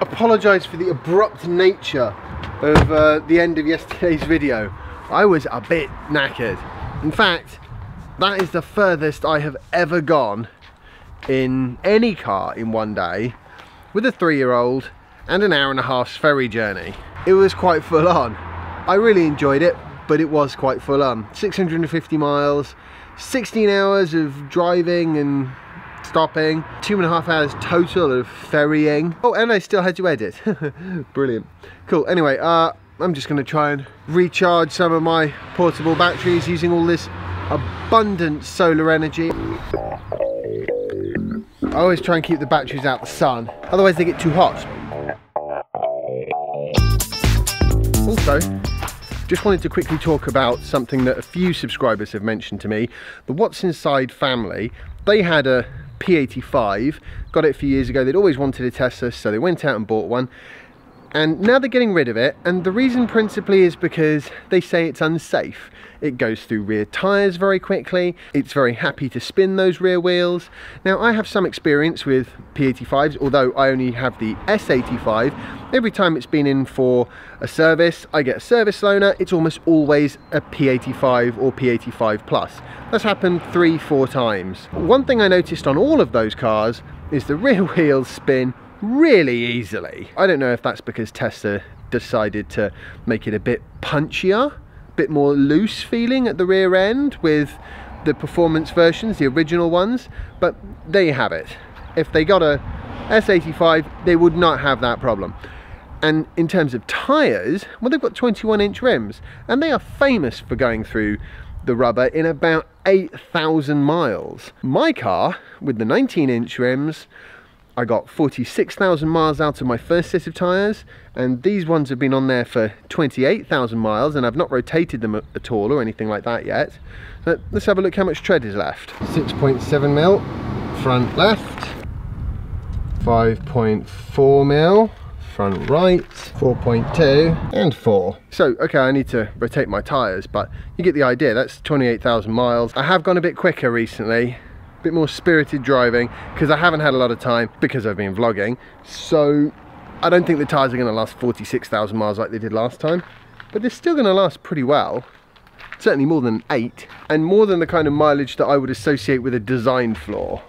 apologise for the abrupt nature of the end of yesterday's video. I was a bit knackered. In fact, that is the furthest I have ever gone in any car in one day with a 3-year-old and an hour-and-a-half ferry journey. It was quite full on. I really enjoyed it, but it was quite full on. 650 miles, 16 hours of driving and stopping, 2.5 hours total of ferrying. Oh, and I still had to edit. Brilliant. Cool. Anyway, I'm just going to try and recharge some of my portable batteries using all this abundant solar energy. I always try and keep the batteries out the sun, otherwise they get too hot. Also, just wanted to quickly talk about something that a few subscribers have mentioned to me. The What's Inside family, they had a P85, got it a few years ago. They'd always wanted a Tesla, so they went out and bought one. And now they're getting rid of it, and the reason principally is because they say it's unsafe. It goes through rear tyres very quickly, it's very happy to spin those rear wheels. Now I have some experience with P85s, although I only have the S85. Every time it's been in for a service, I get a service loaner. It's almost always a P85 or P85 Plus. That's happened 3-4 times. One thing I noticed on all of those cars is the rear wheels spin really easily. I don't know if that's because Tesla decided to make it a bit punchier, a bit more loose feeling at the rear end with the performance versions, the original ones, but there you have it. If they got a S85, they would not have that problem. And in terms of tyres, well, they've got 21-inch rims, and they are famous for going through the rubber in about 8,000 miles. My car, with the 19-inch rims, I got 46,000 miles out of my first set of tyres, and these ones have been on there for 28,000 miles, and I've not rotated them at all or anything like that yet. But let's have a look how much tread is left. 6.7 mil front left, 5.4 mil front right, 4.2 and 4. So okay, I need to rotate my tyres, but you get the idea. That's 28,000 miles. I have gone a bit quicker recently, a bit more spirited driving, because I haven't had a lot of time because I've been vlogging. So I don't think the tyres are going to last 46,000 miles like they did last time, but they're still going to last pretty well. Certainly more than 8, and more than the kind of mileage that I would associate with a design flaw.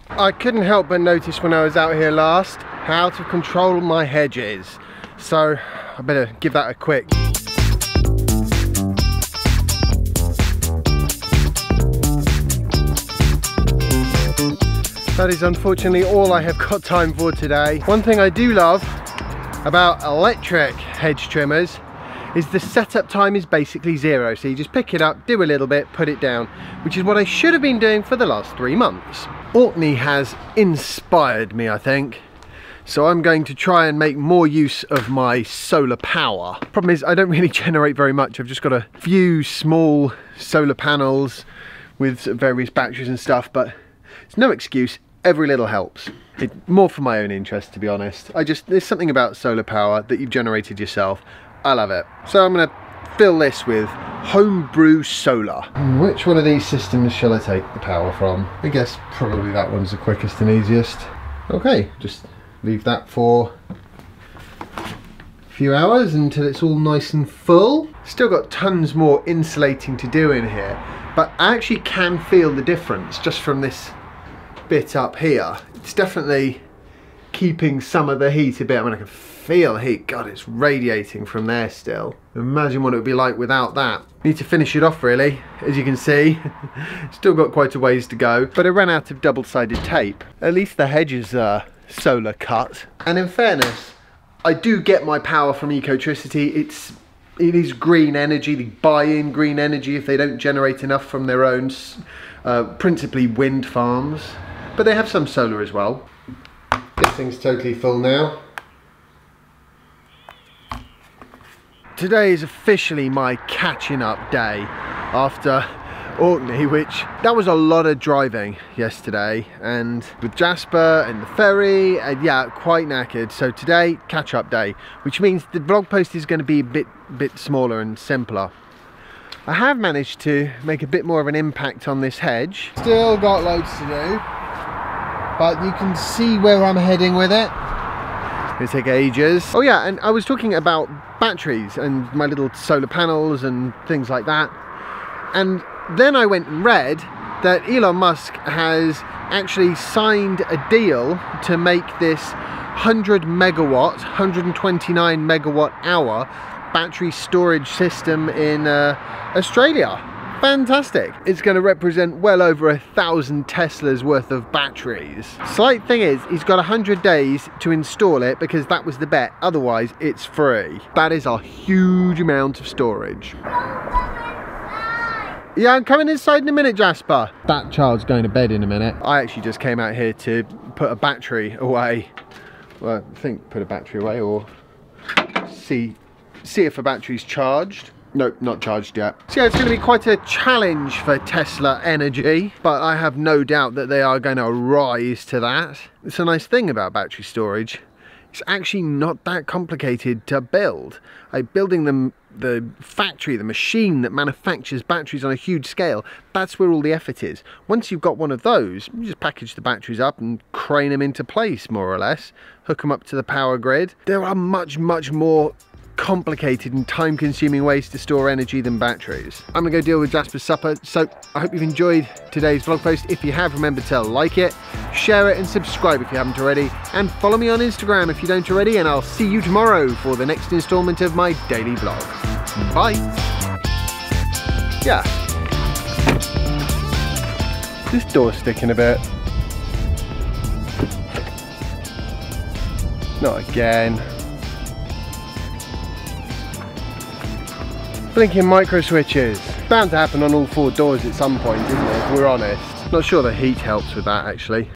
I couldn't help but notice when I was out here last how to control my hedges, so I better give that a quick. That is unfortunately all I have got time for today. One thing I do love about electric hedge trimmers is the setup time is basically 0. So you just pick it up, do a little bit, put it down, which is what I should have been doing for the last 3 months. Orkney has inspired me, I think. So I'm going to try and make more use of my solar power. Problem is, I don't really generate very much. I've just got a few small solar panels with various batteries and stuff, but it's no excuse. Every little helps. It's more for my own interest, to be honest. There's something about solar power that you've generated yourself. I love it. So I'm gonna fill this with Homebrew Solar. Which one of these systems shall I take the power from? I guess probably that one's the quickest and easiest. Okay, just leave that for a few hours until it's all nice and full. Still got tons more insulating to do in here, but I actually can feel the difference just from this bit up here. It's definitely keeping some of the heat a bit. I mean, I can feel heat. God, it's radiating from there still. Imagine what it would be like without that. Need to finish it off really, as you can see. Still got quite a ways to go, but I ran out of double-sided tape. At least the hedges are solar cut. And in fairness, I do get my power from Ecotricity. It is green energy. They buy in green energy if they don't generate enough from their own, principally wind farms, but they have some solar as well. This thing's totally full now. Today is officially my catching up day after Orkney, which that was a lot of driving yesterday, and with Jasper and the ferry, and yeah, quite knackered. So today, catch up day, which means the vlog post is going to be a bit smaller and simpler. I have managed to make a bit more of an impact on this hedge. Still got loads to do, but you can see where I'm heading with it. It'll take ages. Oh yeah, and I was talking about batteries and my little solar panels and things like that. And then I went and read that Elon Musk has actually signed a deal to make this 100 megawatt, 129 megawatt hour battery storage system in Australia. Fantastic. It's going to represent well over 1,000 Teslas worth of batteries. Slight thing is, he's got 100 days to install it because that was the bet. Otherwise, it's free. That is a huge amount of storage. Yeah, I'm coming inside in a minute, Jasper. That child's going to bed in a minute. I actually just came out here to put a battery away. Well, I think put a battery away or see if a battery's charged. Nope, not charged yet. So yeah, it's going to be quite a challenge for Tesla Energy, but I have no doubt that they are going to rise to that. It's a nice thing about battery storage. It's actually not that complicated to build. Building them, the factory, the machine that manufactures batteries on a huge scale, that's where all the effort is. Once you've got one of those, you just package the batteries up and crane them into place, more or less. Hook them up to the power grid. There are much, much more complicated and time-consuming ways to store energy than batteries. I'm gonna go deal with Jasper's supper, so I hope you've enjoyed today's vlog post. If you have, remember to like it, share it and subscribe if you haven't already, and follow me on Instagram if you don't already, and I'll see you tomorrow for the next installment of my daily vlog. Bye. Yeah. This door's sticking a bit. Not again. Blinking micro switches. Bound to happen on all 4 doors at some point, isn't it, if we're honest. Not sure the heat helps with that actually.